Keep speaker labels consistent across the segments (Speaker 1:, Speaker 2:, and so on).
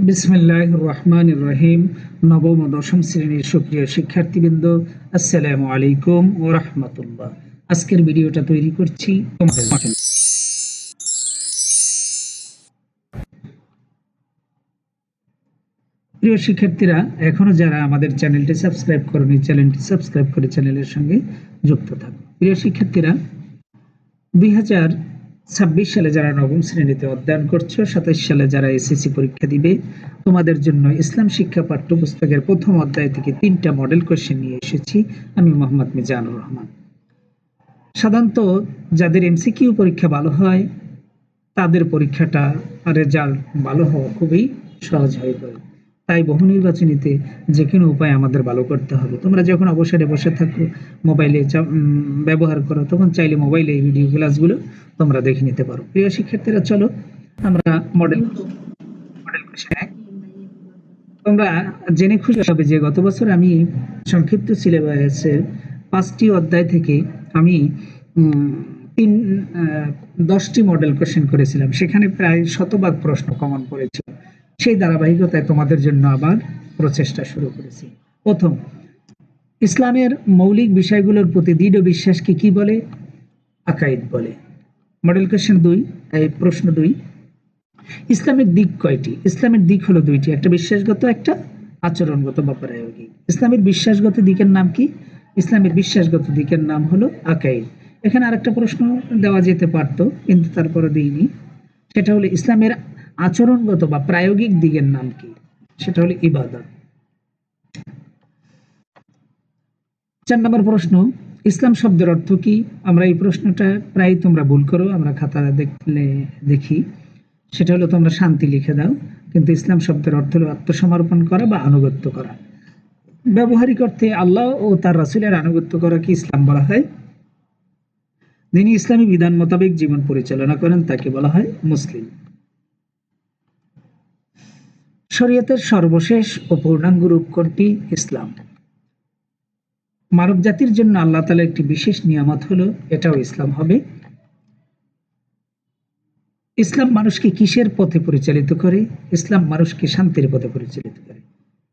Speaker 1: বিসমিল্লাহির রহমানির রহিম। নবম ও দশম শ্রেণীর সুপ্রিয় শিক্ষার্থীবৃন্দ, আসসালামু আলাইকুম ওয়া রাহমাতুল্লাহ। আজকের ভিডিওটা তৈরি করছি তোমাদের জন্য। প্রিয় শিক্ষার্থীরা, এখনো যারা আমাদের চ্যানেলটি সাবস্ক্রাইব করনি, চ্যানেলটি সাবস্ক্রাইব করে চ্যানেলের সঙ্গে যুক্ত থাকো। প্রিয় শিক্ষার্থীরা, 2026 সালে যারা নবম শ্রেণীতে অধ্যয়ন করছো, 27 সালে যারা এসএসসি পরীক্ষা দিবে, তোমাদের জন্য ইসলাম শিক্ষা পাঠ্যপুস্তকের প্রথম অধ্যায় থেকে 3টা মডেল কোশ্চেন নিয়ে এসেছি আমি মোহাম্মদ মিজানুর রহমান। সাধারণত যাদের এমসিকিউ পরীক্ষা ভালো হয় তাদের পরীক্ষাটা রেজাল্ট ভালো হওয়া খুবই সহজ হয়ে পড়ে। তাই বহু নির্বাচনীতে যে কোনো উপায় আমাদের ভালো করতে হবে। তোমরা যখন অবসরে বসে থাকো, মোবাইলে ব্যবহার করো, তখন চাইলে মোবাইলে এই ভিডিও ক্লাসগুলো তোমরা দেখে নিতে পারো। প্রিয় শিক্ষার্থীরা, চলো আমরা মডেল কোশ্চেন। তোমরা জেনে খুশি হবে যে গত বছর আমি সংক্ষিপ্ত সিলেবাসের 5টি অধ্যায় থেকে আমি 10টি মডেল কোশ্চেন করেছিলাম। সেখানে প্রায় 100% প্রশ্ন কমন পড়েছিল। সেই ধারাবাহিকতায় তোমাদের জন্য আবার প্রচেষ্টা শুরু করেছি। প্রথম, ইসলামের মৌলিক বিষয়গুলোর প্রতি দৃঢ় বিশ্বাসকে কি বলে? আকাইদ বলে। মডেল কোশ্চেন 2, প্রশ্ন 2, ইসলামের দিক কয়টি? ইসলামের দিক হলো 2টি, একটা বিশ্বাসগত, একটা আচরণগত বা প্রায়োগিক। ইসলামের বিশ্বাসগত দিকের নাম কি? ইসলামের বিশ্বাসগত দিকের নাম হলো আকাইদ। এখানে আরেকটা প্রশ্ন দেওয়া যেতে পারতো, কিন্তু তারপরে দিইনি। সেটা হলো ইসলামের আচরণগত বা প্রায়োগিক দিকের নাম কি? সেটা হলো ইবাদত। 4 নম্বর প্রশ্ন, ইসলাম শব্দের অর্থ কি? আমরা এই প্রশ্নটা প্রায় তোমরা ভুল করো, আমরা খাতা দেখলে দেখি। সেটা হলো তোমরা শান্তি লিখে দাও, কিন্তু ইসলাম শব্দের অর্থ হলো আত্মসমর্পণ করা বা আনুগত্য করা। ব্যবহারিক অর্থে আল্লাহ ও তার রাসূলের আনুগত্য করাকে ইসলাম বলা হয়। যিনি ইসলামী বিধান মোতাবেক জীবন পরিচালনা করেন তাকে বলা হয় মুসলিম। শরীয়তের সর্বশেষ ও পূর্ণাঙ্গ রূপ কোনটি? ইসলাম। মানব জাতির জন্য আল্লাহ তাআলা একটি বিশেষ নিয়ামত হলো, এটাও ইসলাম হবে। ইসলাম মানুষকে কিসের পথে পরিচালিত করে? ইসলাম মানুষকে শান্তির পথে পরিচালিত করে।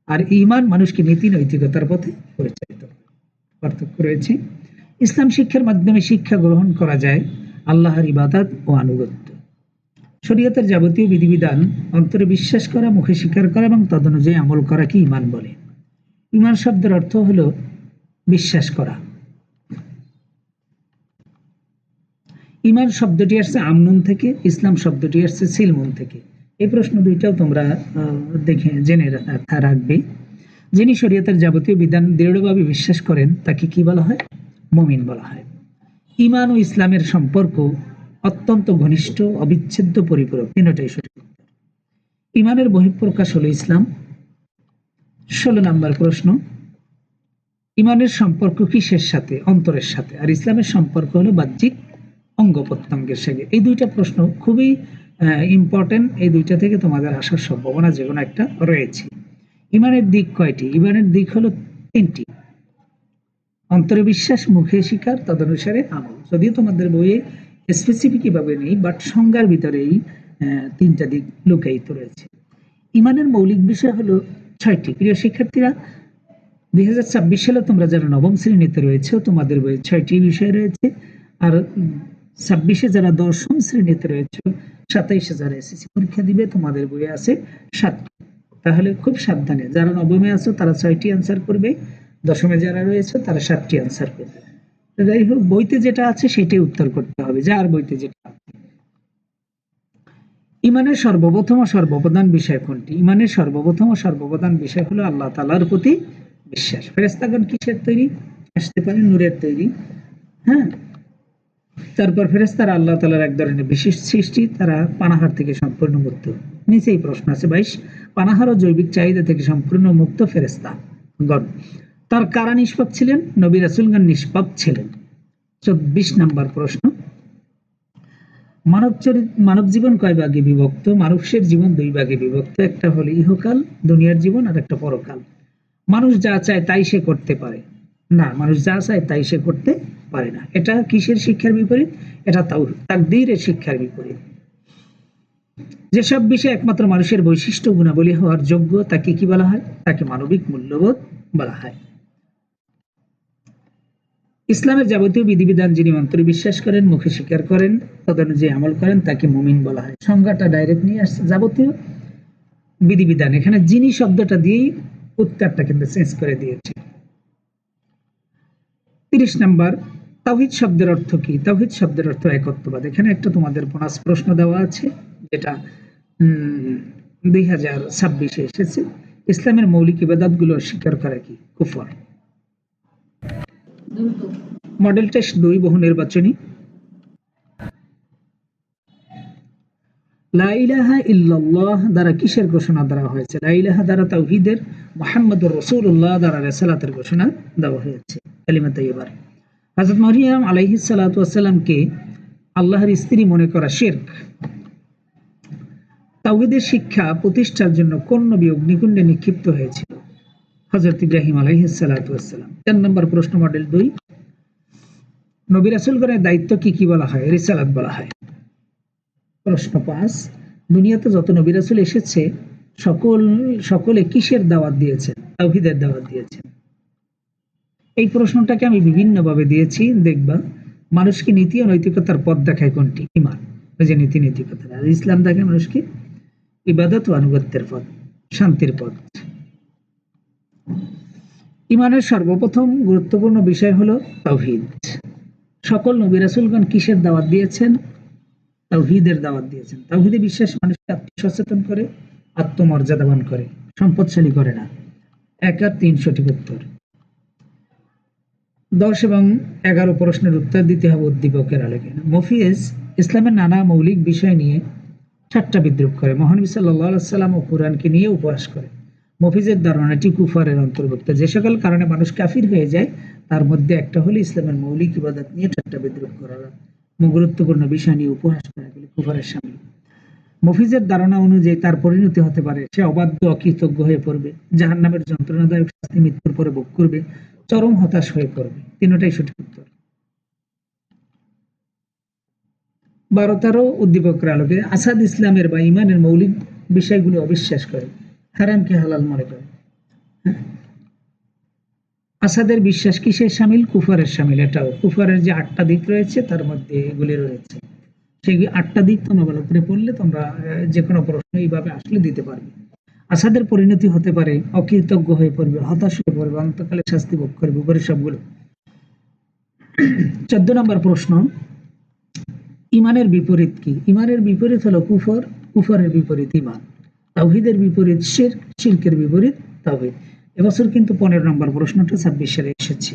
Speaker 1: আর ঈমান মানুষকে নীতি নৈতিকতার পথে পরিচালিত করে। পার্থক্য রয়েছে। ইসলাম শিক্ষার মাধ্যমে শিক্ষা গ্রহণ করা যায় আল্লাহর ইবাদত ও আনুগত্য। শরীয়তের যাবতীয় বিধিবিধান অন্তরে বিশ্বাস করা, মুখে স্বীকার করা এবং তদনুযায়ী আমল করাকে ঈমান বলে। ঈমান শব্দের অর্থ হলো বিশ্বাস করা। ঈমান শব্দটি আসছে আমনুন থেকে, ইসলাম শব্দটি আসছে সিলমুন থেকে। এই প্রশ্ন দুইটাও তোমরা জেনে রাখবে। যিনি শরীয়তের যাবতীয় বিধান দৃঢ়ভাবে বিশ্বাস করেন তাকে কি বলা হয়? মুমিন বলা হয়। ঈমান ও ইসলামের সম্পর্ক অত্যন্ত ঘনিষ্ঠ, অবিচ্ছেদ্য, পরিপূরক, তিনটাই সঠিক। ঈমানের বহিঃপ্রকাশ হলো ইসলাম। 16 নম্বর প্রশ্ন, ঈমানের সম্পর্ক কিসের সাথে? অন্তরের সাথে। আর ইসলামের সম্পর্ক হলো বাহ্যিক অঙ্গ প্রত্যঙ্গের সাথে। এই দুইটা প্রশ্ন খুবই ইম্পর্টেন্ট। এই দুইটা থেকে তোমাদের আসার সম্ভাবনা যে কোনো একটা রয়েছে। ঈমানের দিক কয়টি? ঈমানের দিক হলো 3টি। অন্তরে বিশ্বাস, মুখে স্বীকার, তদনুসারে আমল। যদিও তোমাদের বইয়ে স্পেসিফিক ভাবে নেই, বাট সংজ্ঞার ভিতরেই 3টা দিক লুকায়িত রয়েছে। ঈমানের মৌলিক বিষয় হলো 6টি। প্রিয় শিক্ষার্থীরা, 2026 সালে তোমরা যারা নবম শ্রেণীতে রয়েছে, তোমাদের বইয়ে 6টি বিষয় রয়েছে। আর 26-এ যারা দশম শ্রেণীতে রয়েছে, 27-এ যারা এসএসসি পরীক্ষা দিবে, তোমাদের বইয়ে আছে 7টি। তাহলে খুব সাবধানে, যারা নবমে আছো তারা 6টি অ্যান্সার করবে, দশমে যারা রয়েছে তারা 7টি অ্যান্সার করবে। যাই হোক, বইতে যেটা আছে সেটাই উত্তর করতে হবে, যার বইতে যেটা আছে। ঈমানের সর্বপ্রথম ও সর্বপ্রধান বিষয় কোনটি? ঈমানের সর্বপ্রথম ও সর্বপ্রধান বিষয় হলো আল্লাহ তাআলার প্রতি বিশ্বাস। ফেরেশতাগণ কিসের তৈরি? আসতে পারে নূরের তৈরি। হ্যাঁ, তারপর ফেরেশতারা আল্লাহ তাআলার এক ধরনের বিশেষ সৃষ্টি, তারা পানাহার থেকে সম্পূর্ণ মুক্ত। নিচেই প্রশ্ন আছে 22, পানাহার ও জৈবিক চাহিদা থেকে সম্পূর্ণ মুক্ত ফেরেশতাগণ তার কারা নিষ্পাপ ছিলেন? নবী রাসূলগণ নিষ্পাপ ছিলেন। 24 নম্বর প্রশ্ন, মানব জীবন কয় ভাগে বিভক্ত? মানুষের জীবন 2 ভাগে বিভক্ত। একটা হলো ইহকাল, দুনিয়ার জীবন, আর একটা পরকাল। মানুষ যা চায় তাই সে করতে পারে না, মানুষ যা চায় তাই সে করতে পারে না। এটা কিসের শিক্ষার বিপরীত? এটা তাকদীরের শিক্ষার বিপরীত। যেসব বিষয়ে একমাত্র মানুষের বৈশিষ্ট্য গুণাবলী হওয়ার যোগ্য তাকে কি বলা হয়? তাকে মানবিক মূল্যবোধ বলা হয়। ইসলামের যাবতীয় বিধিবিধান যিনি অন্তরে বিশ্বাস করেন, মুখে স্বীকার করেন, তদনুযায়ী আমল করেন তাকে মুমিন বলা হয়। সংজ্ঞাটা ডাইরেক্ট নিয়ে আসছে, যাবতীয় বিধিবিধান, এখানে যিনি শব্দটা দিয়েই উত্তরটা কিন্তু চেঞ্জ করে দিয়েছে। ৩০ নাম্বার, তাওহীদ শব্দের অর্থ কি? তাওহীদ শব্দের অর্থ একত্ববাদ। এখানে একটা তোমাদের বোনাস প্রশ্ন দেওয়া আছে, যেটা 2026 এসেছে। ইসলামের মৌলিক ইবাদতগুলো অস্বীকার করা কি? কুফর। মডেল টেস্ট 2 বহু নির্বাচনী। লা ইলাহা ইল্লাল্লাহ দ্বারা কিসের ঘোষণা দেওয়া হয়েছে? লা ইলাহা দ্বারা তাওহীদের, মুহাম্মদুর রাসূলুল্লাহ দ্বারা রিসালাতের ঘোষণা দেওয়া হয়েছে। কালিমা তাইয়্যিবা। হযরত মারইয়াম আলাইহিস সালাতু ওয়াস সালামকে আল্লাহর স্ত্রী মনে করা শিরক। তাওহীদের শিক্ষা প্রতিষ্ঠার জন্য কোন নবী অগ্নিকুণ্ডে নিক্ষিপ্ত হয়েছিল? হযরত ইব্রাহিম আলাইহিস সালাতু ওয়াস সালাম। 4 নম্বর প্রশ্ন মডেল 2, নবী রাসূলগণের দায়িত্ব কি কি বলা হয়? রিসালাত বলা হয়। প্রশ্ন 5, দুনিয়াতে যত নবী রাসূল এসেছে সকলে কিসের দাওয়াত দিয়েছেন? তাওহীদের দাওয়াত দিয়েছেন। এই প্রশ্নটাকে আমি বিভিন্নভাবে দিয়েছি, দেখবা। মানুষকে নীতি ও নৈতিকতার পথ দেখায় কোনটি? ঈমান। ওই যে নীতি নৈতিকতা। আর ইসলাম দেখায় মানুষকে ইবাদত ও আনুগত্যের পথ, শান্তির পথ। ঈমানের সর্বপ্রথম গুরুত্বপূর্ণ বিষয় হলো তাওহীদ। সকল নবী রাসূলগণ কিসের দাওয়াত দিয়েছেন? তাওহীদের দাওয়াত দিয়েছেন। তাওহীদে বিশ্বাস মানুষকে আত্মসচেতন করে, আত্মমর্যাদাবান করে, সম্পদশালী করে না। 1 আর 3 সঠিক উত্তর। 10 এবং 11 প্রশ্নের উত্তর দিতে হবে উদ্দীপকের আলোকে। মফিজ ইসলামের নানা মৌলিক বিষয় নিয়ে ঠাট্টা বিদ্রূপ করে। মহানবী সাল্লাল্লাহু আলাইহি ওয়াসাল্লাম ও কুরআনকে নিয়ে উপহাস করে। মফিজের ধারণাটি কুফরের অন্তর্ভুক্ত। যে সকল কারণে মানুষ কাফির হয়ে যায় তার মধ্যে একটা হলো ইসলামের মৌলিক ইবাদত নিয়ে ঠাট্টা বিদ্রূপ করা, গুরুত্বপূর্ণ বিষয় নিয়ে উপহাস করা, এগুলি কুফরের শামিল। মফিজের ধারণা অনুযায়ী তার পরিণতি হতে পারে সে অবাধ্য, অকৃতজ্ঞ হয়ে পড়বে, জাহান্নামের যন্ত্রণাদায়ক শাস্তি মৃত্যুর পরে ভোগ করবে, চরম হতাশ হয়ে পড়বে। তিনটাই সঠিক উত্তর। 12-13 উদ্দীপকের আলোকে আসাদ ইসলামের বা ঈমানের মৌলিক বিষয়গুলো অবিশ্বাস করে, হারামকে হালাল মনে করে। আসাদের বিশ্বাস কিসের শামিল? কুফরের শামিল। এটাও কুফরের যে 8টা দিক রয়েছে তার মধ্যে এগুলি রয়েছে। সেই 8টা দিক তোমরা ভালো করে পড়লে তোমরা যে কোনো প্রশ্ন এইভাবে আসলে দিতে পারবে। আসাদের পরিণতি হতে পারে অকৃতজ্ঞ হয়ে পড়বে, হতাশ হয়ে পড়বে, অন্তকালে শাস্তি ভোগ করবে, উপরে সবগুলো। 14 নম্বর প্রশ্ন, ঈমানের বিপরীত কি? ঈমানের বিপরীত হলো কুফর, কুফরের বিপরীত ঈমান। তাওহীদের বিপরীত শিরক, শিরকের বিপরীত তাওহীদ। এবছর কিন্তু 15 নম্বর প্রশ্নটা 26 সালে এসেছে।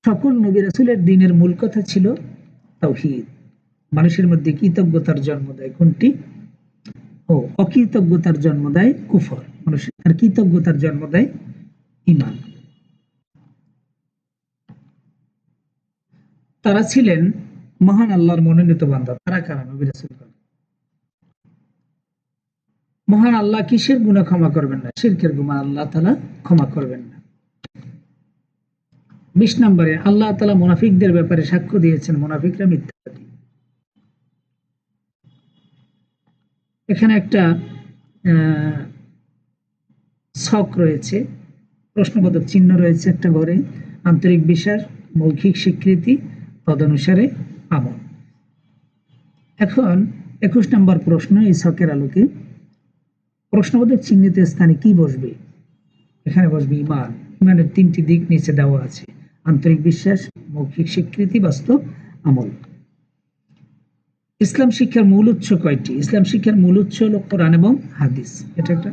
Speaker 1: সকল নবী রাসূলের দ্বীনের মূল কথা ছিল তাওহীদ। মানুষের মধ্যে কৃতজ্ঞতার জন্ম দেয় কোনটি? ও অকৃতজ্ঞতার জন্ম দেয় কুফর, মানুষের আর কৃতজ্ঞতার জন্ম দেয় ঈমান। তারা ছিলেন মহান আল্লাহর মনোনীত বান্দা। তারা কারা? নবী রাসূলগণ। মহান আল্লাহ কিসের গুনাহ ক্ষমা করবেন না? শিরকের গুনাহ আল্লাহ তাআলা ক্ষমা করবেন না। 20 নম্বরে আল্লাহ তাআলা মুনাফিকদের ব্যাপারে সাক্ষ্য দিয়েছেন মুনাফিকরা মিথ্যাবাদী। এখানে একটা ছক রয়েছে, প্রশ্নবোধক চিহ্ন রয়েছে একটা ঘরে। আন্তরিক বিশ্বাস, মৌখিক স্বীকৃতি, তদনুসারে আমল। এখন 21 নম্বর প্রশ্ন, এই ছকের আলোকে প্রশ্নবোধক চিহ্নিত স্থানে কি বসবে? এখানে বসবে ঈমান। ঈমানের 3টি দিক নিচে দেওয়া আছে: আন্তরিক বিশ্বাস, মৌখিক স্বীকৃতি, বাস্তব আমল। ইসলাম শিক্ষার মূল উৎস কয়টি? ইসলাম শিক্ষার মূল উৎস হলো কোরআন এবং হাদিস। এটা একটা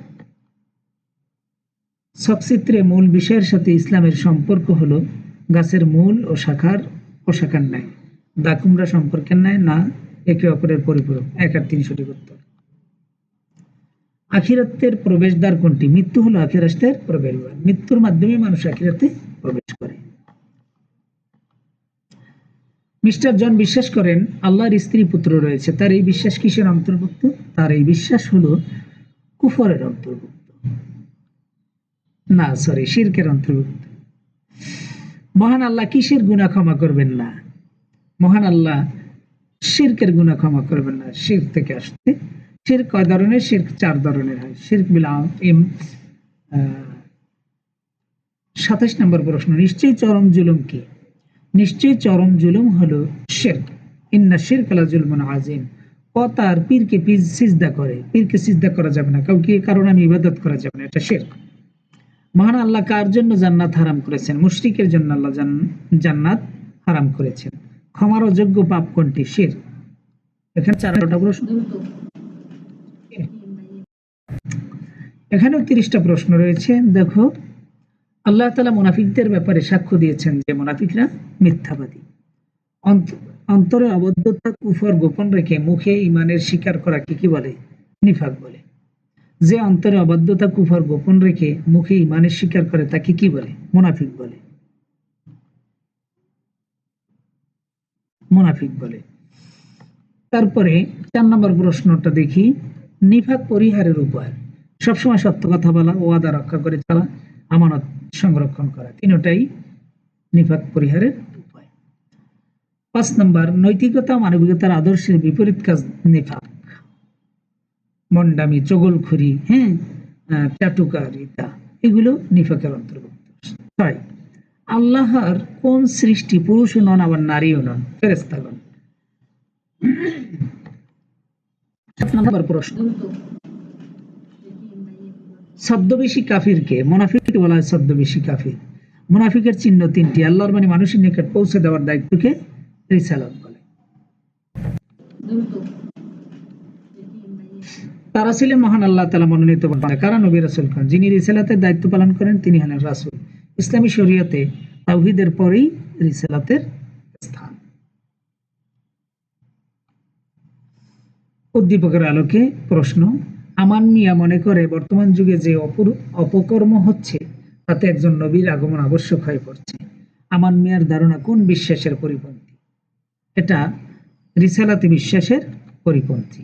Speaker 1: ছকচিত্রে মূল বিষয়ের সাথে ইসলামের সম্পর্ক হলো গাছের মূল ও শাখার ন্যায়, দা কুমড়া সম্পর্কের ন্যায় না একে অপরের পরিপূরক। 1 আর 3 সঠিক উত্তর। আখিরাতের প্রবেশদ্বার কোনটি? মৃত্যু হলো আখিরাতের প্রবেশদ্বার। মৃত্যুর মাধ্যমে মানুষ আখিরাতে প্রবেশ করে। মিস্টার জন বিশ্বাস করেন আল্লাহর স্ত্রী পুত্র রয়েছে। তার এই বিশ্বাস কিসের অন্তর্ভুক্ত? তার এই বিশ্বাস হলো কুফরের অন্তর্ভুক্ত, না সরি শিরকের অন্তর্ভুক্ত। মহান আল্লাহ কিসের গুনাহ ক্ষমা করবেন না? মহান আল্লাহ শিরকের গুনাহ ক্ষমা করবেন না, শিরক থেকে আসছে। শিরক কয় ধরনের? শিরক 4 ধরনের হয়। শিরক বিল ইম 27 নম্বর প্রশ্ন, নিশ্চয়ই চরম জুলুম কি? নিশ্চয়ই চরম জুলুম হলো শিরক। ইন্না শিরকা লাযুলমুন আযীম। তার পীরকে সিজদা করে, পীরকে সিজদা করা যাবে না, কাউকে কারণ আমি ইবাদত করা যাবে না, এটা শিরক। মহান আল্লাহ কার জন্য জান্নাত হারাম করেছেন? মুশরিকের জন্য আল্লাহ জান্নাত হারাম করেছেন। ক্ষমার অযোগ্য পাপ কোনটি? শিরক। এখানে 4টা প্রশ্ন, এখানেও 30টা প্রশ্ন রয়েছে। দেখো, আল্লাহ তাআলা মুনাফিকদের ব্যাপারে সাক্ষ্য দিয়েছেন যে মুনাফিকরা মিথ্যাবাদী। অন্তরে অবদ্ধতা, কুফর গোপন রেখে মুখে ঈমানের স্বীকার করাকে কি বলে? নিফাক বলে। যে অন্তরে অবাধ্যতা, কুফর গোপন রেখে মুখে ঈমানের স্বীকার করে তাকে কি বলে? মুনাফিক বলে। মুনাফিক বলে। তারপরে 4 নম্বর প্রশ্নটা দেখি, নিফাক পরিহারের উপায়। সবসময় সত্য কথা বলা, ওয়াদা রক্ষা করে চলা, আমানত সংরক্ষণ করা, তিনটাই নিফাক পরিহারের উপায়। 5 নম্বর, নৈতিকতা মানবিকতার আদর্শের বিপরীত কাজ নিফাক। মন্ডামি, চগলখুরি, চাটুকারিতা, এগুলো নিফাকের অন্তর্ভুক্ত। 6, আল্লাহর কোন সৃষ্টি পুরুষও নন আবার নারীও নন? ফেরেশতাগণ। 7 নম্বর প্রশ্ন, ছদ্মবেশী কাফিরকে, মুনাফিককে বলা হয় ছদ্মবেশী কাফির। মুনাফিকের চিহ্ন 3টি। আল্লাহর বাণী মানুষের নিকট পৌঁছে দেওয়ার দায়িত্বকে রিসালাত বলে। তারা ছিলেন মহান আল্লাহ তাআলা মনোনীত বান্দা। কারা? নবী রাসূল খান। যিনি রিসালাতের দায়িত্ব পালন করেন তিনি হলেন রাসূল। ইসলামী শরীয়তে তাওহীদের পরেই রিসালাতের স্থান। উদ্দীপকের আলোকে প্রশ্ন, আমান মিয়া মনে করে বর্তমান যুগে যে অপকর্ম হচ্ছে তাতে একজন নবীর আগমন আবশ্যক হয়ে পড়ছে। আমান মিয়ার ধারণা কোন বিশ্বাসের পরিপন্থী? এটা রিসালাতে বিশ্বাসের পরিপন্থী।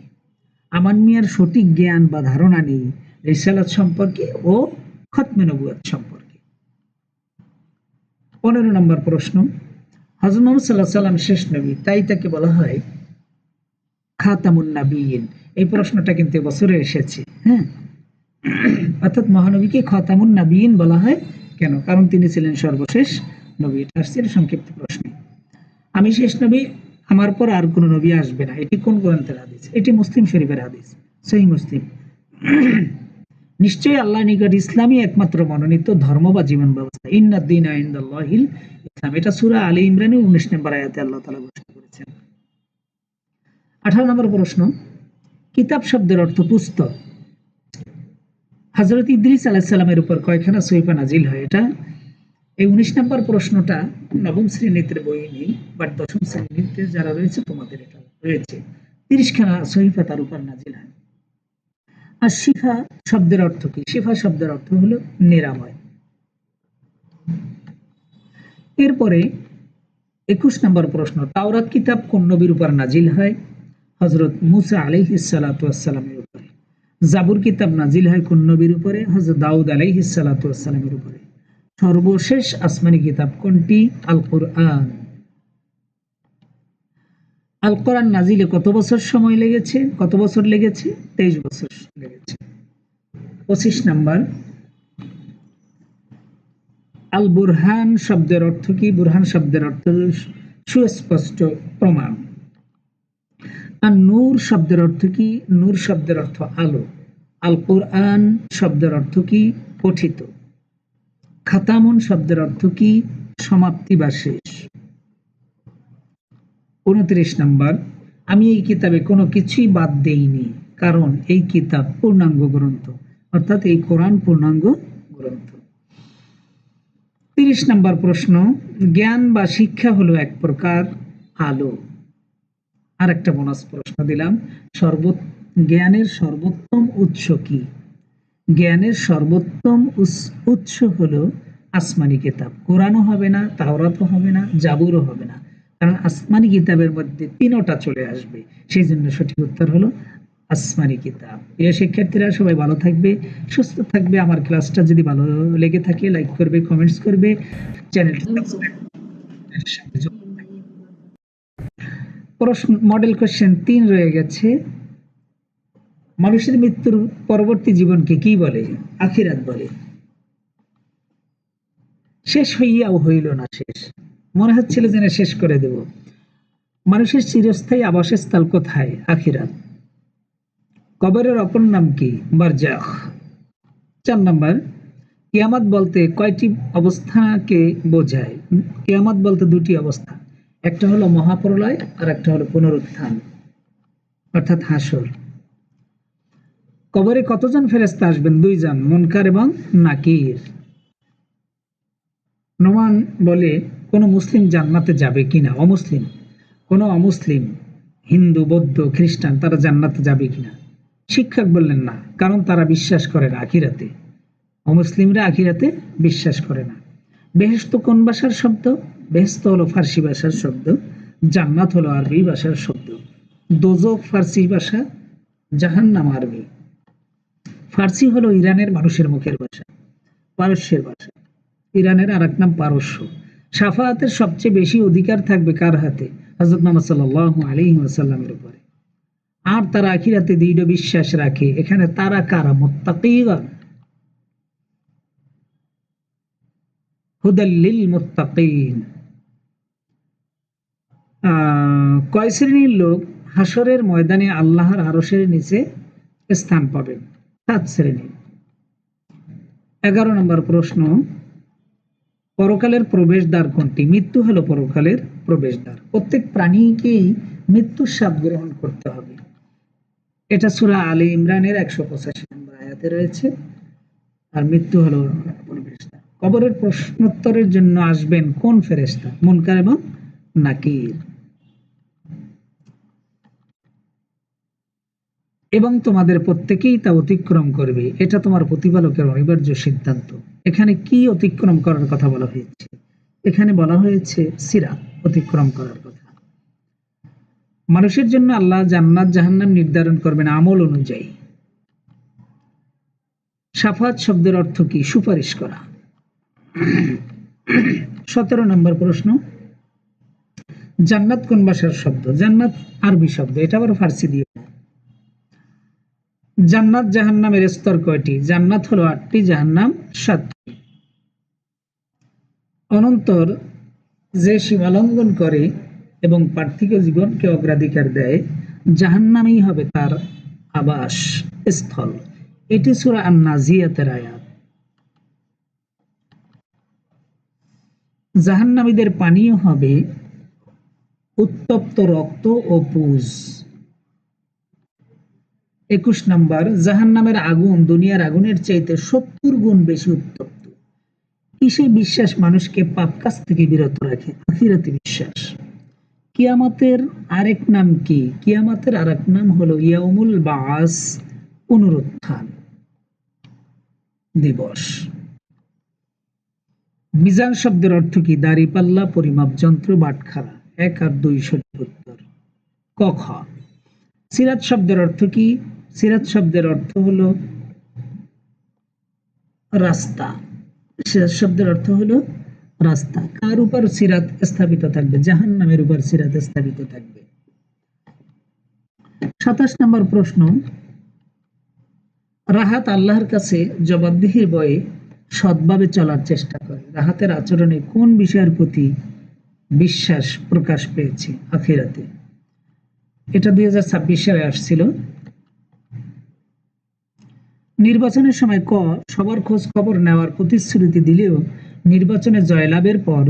Speaker 1: আমান মিয়ার সঠিক জ্ঞান বা ধারণা নেই রিসালাত সম্পর্কে ও খতমে নবুয়ত সম্পর্কে। 15 নম্বর প্রশ্ন, হযরত মুহাম্মদ সাল্লাল্লাহু আলাইহি ওয়াসাল্লাম শেষ নবী, তাই তাকে বলা হয় খাতামুন নাবিয়্যিন। এই প্রশ্নটা কিন্তু বছরে এসেছে। অর্থাৎ মহানবীকে খাতামুন নাবিয়্যিন বলা হয় কেন? কারণ তিনি ছিলেন সর্বশেষ নবী। এটা আসছে সংক্ষিপ্ত প্রশ্ন। আমি শেষ নবী, আমার পর আর কোন নবী আসবে না, এটি কোন গ্রন্থের হাদিস? এটি মুসলিম শরীফের হাদিস, সহিহ মুসলিম। নিশ্চয়ই আল্লাহর নিকট ইসলামই একমাত্র মনোনীত ধর্ম বা জীবন ব্যবস্থা। ইন্নাদ দীনা ইনদাল্লাহিল ইসলাম। এটা সূরা আলী ইমরানের 19 নম্বর আয়াতে আল্লাহ তাআলা ঘোষণা করেছেন। 18 নম্বর প্রশ্ন, কিতাব শব্দের অর্থ পুস্তক। হযরত ইদ্রিস আলাইহিস সালামের উপর কয়খানা সহিফা নাজিল হয়? এটা এই 19 নম্বর প্রশ্নটা নবম শ্রেণীতে বই নেই, বাট দশম শ্রেণীতে যারা রয়েছে তোমাদের এটা রয়েছে। 30 খানা সহিফা তার উপর নাজিল হয়। আর শিফা শব্দের অর্থ কি? শিফা শব্দের অর্থ হলো নিরাময়। এরপরে 21 নম্বর প্রশ্ন, তাওরাত কিতাব কোন নবীর উপর নাজিল হয়? হযরত মূসা আলাইহিস সালাতু ওয়াস সালামের উপরে। জাবুর কিতাব নাজিল হয় কোন নবীর উপরে? হযরত দাউদ আলাইহিস সালাতু ওয়াস সালামের উপরে। সর্বশেষ আসমানি কিতাব কোনটি? আল কোরআন। আল কোরআন নাজিলে কত বছর সময় লেগেছে? কত বছর লেগেছে? 23 বছর লেগেছে। 25 নাম্বার, আল বুরহান শব্দের অর্থ কি? বুরহান শব্দের অর্থ সুস্পষ্ট প্রমাণ। আর নূর শব্দের অর্থ কি? নূর শব্দের অর্থ আলো। আল কোরআন শব্দের অর্থ কি? পঠিত। খাতামুন শব্দের অর্থ কি? সমাপ্তি বা শেষ। 29 নাম্বার, আমি এই কিতাবে কোনো কিছুই বাদ দেইনি, কারণ এই কিতাব পূর্ণাঙ্গ গ্রন্থ, অর্থাৎ এই কোরআন পূর্ণাঙ্গ গ্রন্থ। 30 নাম্বার প্রশ্ন, জ্ঞান বা শিক্ষা হলো এক প্রকার আলো। আর একটা বোনাস প্রশ্ন দিলাম, জ্ঞানের সর্বোত্তম উৎস কি? জ্ঞানের সর্বোত্তম উৎস হলো আসমানি কিতাব। কোরআনও হবে না, তাওরাতও হবে না, জাবুরও হবে না, কারণ আসমানি কিতাবের মধ্যে 3টা চলে আসবে। সেই জন্য সঠিক উত্তর হলো আসমানি কিতাব। প্রিয় শিক্ষার্থীরা, সবাই ভালো থাকবে, সুস্থ থাকবে। আমার ক্লাসটা যদি ভালো লেগে থাকে লাইক করবে, কমেন্টস করবে, চ্যানেলটি সাবস্ক্রাইব প্রশ্ন মডেল কোশ্চেন 3 রয়ে গেছে। মানুষের মৃত্যুর পরবর্তী জীবনকে কি বলে? আখিরাত বলে। শেষ হইয়াও হইল না শেষ, মনে হচ্ছিল যেন শেষ করে দেব। মানুষের চিরস্থায়ী আবাসস্থল কোথায়? আখিরাত। কবরের অপর নাম কি? বারজাখ। 4 নম্বর, কিয়ামত বলতে কয়টি অবস্থাকে বোঝায়? কিয়ামত বলতে দুটি অবস্থা, একটা হলো মহাপ্রলয় আর একটা হলো পুনরুত্থান অর্থাৎ হাসর। কবরে কতজন ফেরেশতা আসবেন? 2 জন, মুনকার এবং নাকির। নোমান বলে কোন মুসলিম জান্নাতে যাবে কিনা? অমুসলিম, কোন অমুসলিম, হিন্দু, বৌদ্ধ, খ্রিস্টান তারা জান্নাতে যাবে কিনা? শিক্ষক বললেন না, কারণ তারা বিশ্বাস করে না আখিরাতে। অমুসলিমরা আখিরাতে বিশ্বাস করে না। বেহেশত কোন ভাষার শব্দ? বেহেশত হলো ফার্সি ভাষার শব্দ, জান্নাত হলো আরবি ভাষার শব্দ। দোজখ ফার্সি ভাষা, জাহান্নাম আরবি। ফার্সি হলো ইরানের মানুষের মুখের ভাষা, পারস্যের ভাষা। ইরানের আরেক নাম পারস্য। শাফাআতের সবচেয়ে বেশি অধিকার থাকবে কার হাতে? হযরত মুহাম্মদ সাল্লাল্লাহু আলাইহি ওয়াসাল্লামের উপরে। আর তারা আখিরাতে দৃঢ় বিশ্বাস রাখে। এখানে তারা কারা? মুত্তাকীগণ। হুদাল লিল মুত্তাকিন। কয় শ্রেণীর লোক হাসরের ময়দানে আল্লাহর আরশের নিচে স্থান পাবেন? 7 শ্রেণী। 11 নম্বর প্রশ্ন, পরকালের প্রবেশদ্বার কোনটি? মৃত্যু হলো পরকালের প্রবেশদ্বার। প্রত্যেক প্রাণীকেই মৃত্যুর স্বাদ গ্রহণ করতে হবে। এটা সূরা আলে ইমরানের 185 নম্বর আয়াতে রয়েছে। আর মৃত্যু হলো প্রবেশদ্বার। কবরের প্রশ্নোত্তরের জন্য আসবেন কোন ফেরেশতা? মুনকার এবং নাকির। এবং তোমাদের প্রত্যেকেই তা অতিক্রম করবে, এটা তোমার প্রতিপালকের অনিবার্য সিদ্ধান্ত। এখানে কি অতিক্রম করার কথা বলা হয়েছে? এখানে বলা হয়েছে সিরাত অতিক্রম করার কথা। মানুষের জন্য আল্লাহ জান্নাত জাহান্নাম নির্ধারণ করবেন আমল অনুযায়ী। শাফাত শব্দের অর্থ কি? সুপারিশ করা। 17 নম্বর প্রশ্ন, জান্নাত কোন ভাষার শব্দ? জান্নাত আরবি শব্দ, এটা আবার ফার্সি দিয়ে। জান্নাত জাহান্নামের স্তর কয়টি? জান্নাত হলো 8টি, জাহান্নাম 7টি। অনন্তর যে সীমালঙ্ঘন করে এবং পার্থিব জীবনকে অগ্রাধিকার দেয়, জাহান্নামই হবে তার আবাস স্থল। এটি সূরা আন-নাজিয়াতের আয়াত। জাহান্নামীদের পানীয় হবে উত্তপ্ত রক্ত ও পুজ। 21 নম্বর, জাহান্নামের আগুন দুনিয়ার আগুনের চাইতে 70 গুণ বেশি উত্তপ্ত। কিসে বিশ্বাস মানুষকে পাপ কাজ থেকে বিরত রাখে? আখিরাতে বিশ্বাস। কিয়ামতের আরেক নাম কি? কিয়ামতের আরেক নাম হলো ইয়াউমুল বাস, পুনরুত্থান দিবস। মিজান শব্দের অর্থ কি? দাঁড়িপাল্লা, পরিমাপ যন্ত্র, বাটখারা। 1 আর 2 সঠিক উত্তর। ক খ। সিরাত শব্দের অর্থ কি? সিরাত শব্দের অর্থ হলো রাস্তা। সিরাত শব্দের অর্থ হলো রাস্তা। কার উপর সিরাত স্থাপিত থাকবে? জাহান্নামের উপর সিরাত স্থাপিত থাকবে। 27 নম্বর প্রশ্ন, রাহাত আল্লাহর কাছে জবাবদিহির ভয়ে সৎভাবে চলার চেষ্টা করে। রাহাতের আচরণে কোন বিষয়ের প্রতি বিশ্বাস প্রকাশ পেয়েছে? আখিরাতে। এটা 2026 সালে আসছিল। নির্বাচনের সময় ক সবার খোঁজ খবর নেওয়ার প্রতিশ্রুতি দিলেও নির্বাচনে জয়লাভের পর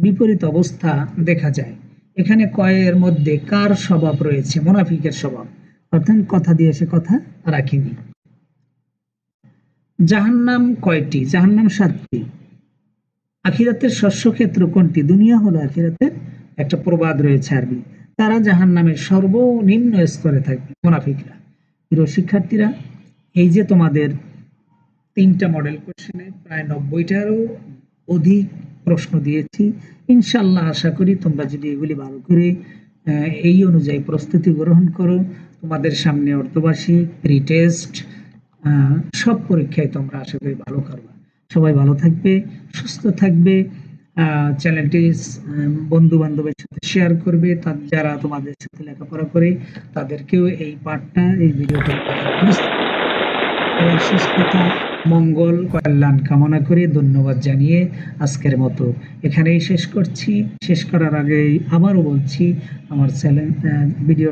Speaker 1: বিপরীত অবস্থা দেখা যায়। এখানে কয়ের মধ্যে কার স্বভাব রয়েছে? মুনাফিকের স্বভাব, অর্থাৎ কথা দিয়ে সে কথা রাখেনি। জাহান্নাম কয়টি? জাহান্নাম 7টি। আখিরাতের শস্যক্ষেত্র কোনটি? দুনিয়া হলো আখিরাতের একটা প্রবাদ রয়েছে আরবি। তারা জাহান্নামের সর্বনিম্ন স্তরে থাকবে, মুনাফিকরা। প্রিয় শিক্ষার্থীরা, এই যে তোমাদের 3টা মডেল কোশ্চেনে প্রায় 90টারও অধিক প্রশ্ন দিয়েছি। ইনশাআল্লাহ আশা করি তোমরা যদি এগুলি ভালো করে এই অনুযায়ী প্রস্তুতি গ্রহণ করো, তোমাদের সামনে অর্ধবার্ষিক, রিটেস্ট সব পরীক্ষায় তোমরা আশা করি ভালো করবে। সবাই ভালো থাকবে, সুস্থ থাকবে। চ্যানেলটি বন্ধু বান্ধবের সাথে শেয়ার করবে, যারা তোমাদের সাথে লেখাপড়া করে তাদেরকেও এই পাঠটা, এই ভিডিওটা সবার সুস্থতা, মঙ্গল, কল্যাণ কামনা করে ধন্যবাদ জানিয়ে আজকের মতো এখানেই শেষ করছি। শেষ করার আগে আবারও বলছি, আমার চ্যানেল ভিডিও